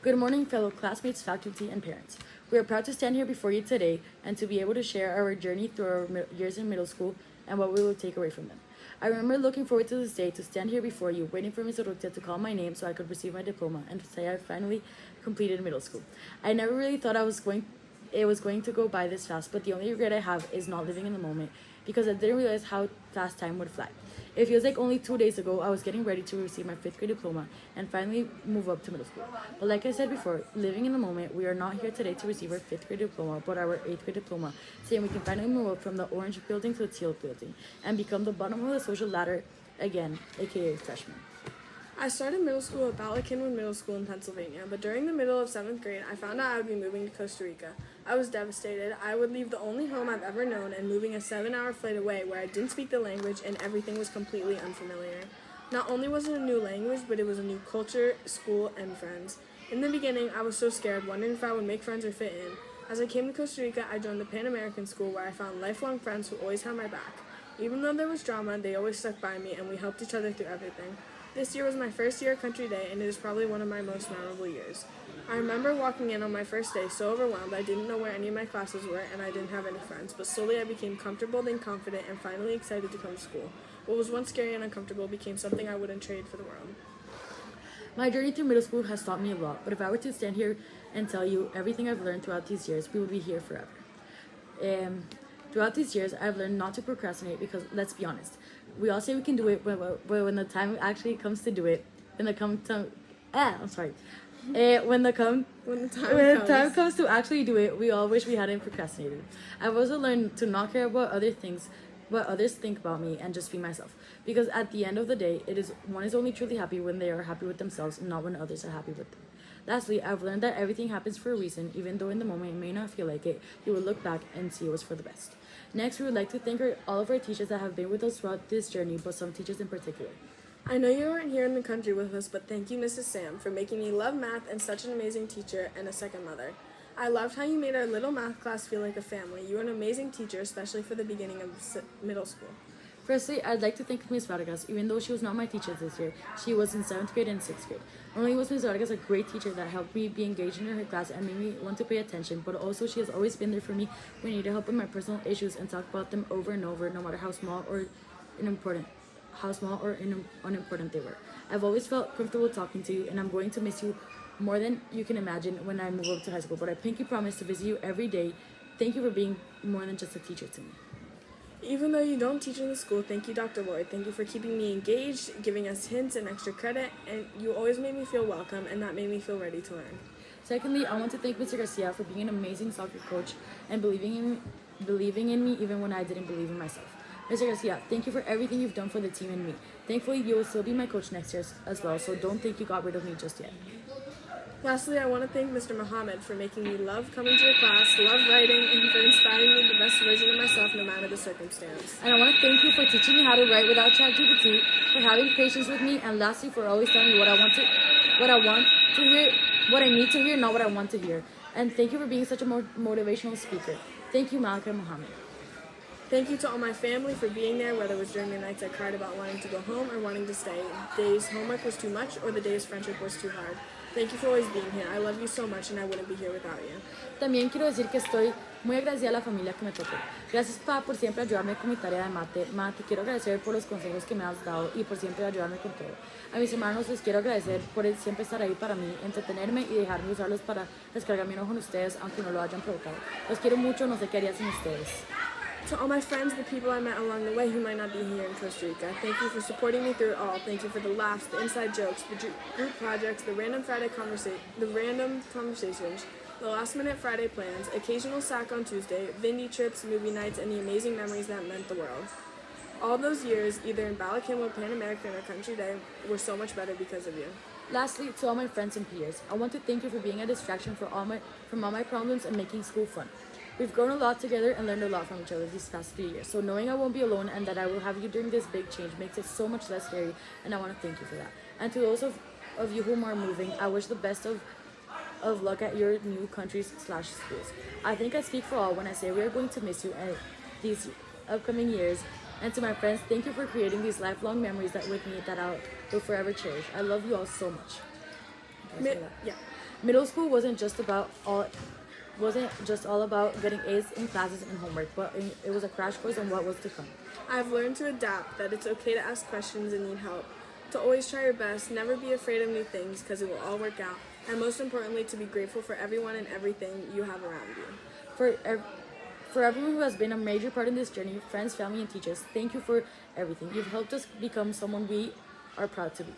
Good morning, fellow classmates, faculty, and parents. We are proud to stand here before you today and to be able to share our journey through our years in middle school and what we will take away from them. I remember looking forward to this day to stand here before you, waiting for Ms. Urrutia to call my name so I could receive my diploma and to say I finally completed middle school. I never really thought it was going to go by this fast, but the only regret I have is not living in the moment because I didn't realize how fast time would fly. It feels like only 2 days ago I was getting ready to receive my 5th grade diploma and finally move up to middle school. But like I said before, living in the moment, we are not here today to receive our 5th grade diploma, but our 8th grade diploma, saying we can finally move up from the orange building to the teal building and become the bottom of the social ladder again, aka freshman. I started middle school at Bala Cynwyd Middle School in Pennsylvania, but during the middle of 7th grade, I found out I would be moving to Costa Rica. I was devastated. I would leave the only home I've ever known and moving a 7-hour flight away where I didn't speak the language and everything was completely unfamiliar. Not only was it a new language, but it was a new culture, school, and friends. In the beginning, I was so scared, wondering if I would make friends or fit in. As I came to Costa Rica, I joined the Pan American School where I found lifelong friends who always had my back. Even though there was drama, they always stuck by me and we helped each other through everything. This year was my first year at Country Day, and it is probably one of my most memorable years. I remember walking in on my first day so overwhelmed I didn't know where any of my classes were, and I didn't have any friends, but slowly I became comfortable, then confident, and finally excited to come to school. What was once scary and uncomfortable became something I wouldn't trade for the world. My journey through middle school has taught me a lot, but if I were to stand here and tell you everything I've learned throughout these years, we would be here forever. Throughout these years, I've learned not to procrastinate because, let's be honest, we all say we can do it, but when the time actually comes to do it, when the time comes to actually do it, we all wish we hadn't procrastinated. I've also learned to not care about what others think about me, and just be myself. Because at the end of the day, one is only truly happy when they are happy with themselves, and not when others are happy with them. Lastly, I've learned that everything happens for a reason, even though in the moment it may not feel like it, you will look back and see it was for the best. Next, we would like to thank all of our teachers that have been with us throughout this journey, but some teachers in particular. I know you weren't here in the country with us, but thank you, Mrs. Sam, for making me love math and such an amazing teacher and a second mother. I loved how you made our little math class feel like a family. You were an amazing teacher, especially for the beginning of middle school. Firstly, I'd like to thank Ms. Vargas. Even though she was not my teacher this year, she was in 7th grade and 6th grade. Not only was Ms. Vargas a great teacher that helped me be engaged in her class and made me want to pay attention, but also she has always been there for me when I needed help with my personal issues and talk about them over and over, no matter how small or unimportant they were. I've always felt comfortable talking to you, and I'm going to miss you more than you can imagine when I move up to high school, but I pinky promise to visit you every day. Thank you for being more than just a teacher to me. Even though you don't teach in the school, thank you, Dr. Lloyd. Thank you for keeping me engaged, giving us hints and extra credit, and you always made me feel welcome, and that made me feel ready to learn. Secondly, I want to thank Mr. Garcia for being an amazing soccer coach and believing in me even when I didn't believe in myself. Mr. Garcia, thank you for everything you've done for the team and me. Thankfully, you will still be my coach next year as well, so don't think you got rid of me just yet. Lastly, I want to thank Mr. Muhammad for making me love coming to your class, love writing, and for inspiring me the best version of myself no matter the circumstance. And I want to thank you for teaching me how to write without ChatGPT, for having patience with me, and lastly, for always telling me what I need to hear, not what I want to hear. And thank you for being such a motivational speaker. Thank you, Malcolm Muhammad. Thank you to all my family for being there, whether it was during the nights I cried about wanting to go home or wanting to stay, days homework was too much, or the days friendship was too hard. Thank you for always being here. I love you so much and I wouldn't be here without you. También quiero decir que estoy muy agradecida a la familia que me tocó. Gracias, Pa, por siempre ayudarme con mi tarea de mate. Ma, te quiero agradecer por los consejos que me has dado y por siempre ayudarme con todo. A mis hermanos les quiero agradecer por siempre estar ahí para mí, entretenerme y dejarme usarlos para descargar mi enojo en ustedes, aunque no lo hayan provocado. Los quiero mucho, no sé qué haría sin ustedes. To all my friends, the people I met along the way who might not be here in Costa Rica, thank you for supporting me through it all. Thank you for the laughs, the inside jokes, the group projects, the random conversations, the last-minute Friday plans, occasional sack on Tuesday, Vindy trips, movie nights, and the amazing memories that meant the world. All those years, either in Bala Cynwyd, Pan American, or Country Day, were so much better because of you. Lastly, to all my friends and peers, I want to thank you for being a distraction from all my problems and making school fun. We've grown a lot together and learned a lot from each other these past 3 years, so knowing I won't be alone and that I will have you during this big change makes it so much less scary, and I want to thank you for that. And to those of you who are moving, I wish the best of luck at your new countries/schools. I think I speak for all when I say we are going to miss you these upcoming years. And to my friends, thank you for creating these lifelong memories with me that I will forever cherish. I love you all so much. Yeah. Middle school wasn't just all about getting A's in classes and homework, but it was a crash course on what was to come. I've learned to adapt, that it's okay to ask questions and need help, to always try your best, never be afraid of new things because it will all work out, and most importantly, to be grateful for everyone and everything you have around you. For everyone who has been a major part in this journey, friends, family, and teachers, thank you for everything. You've helped us become someone we are proud to be.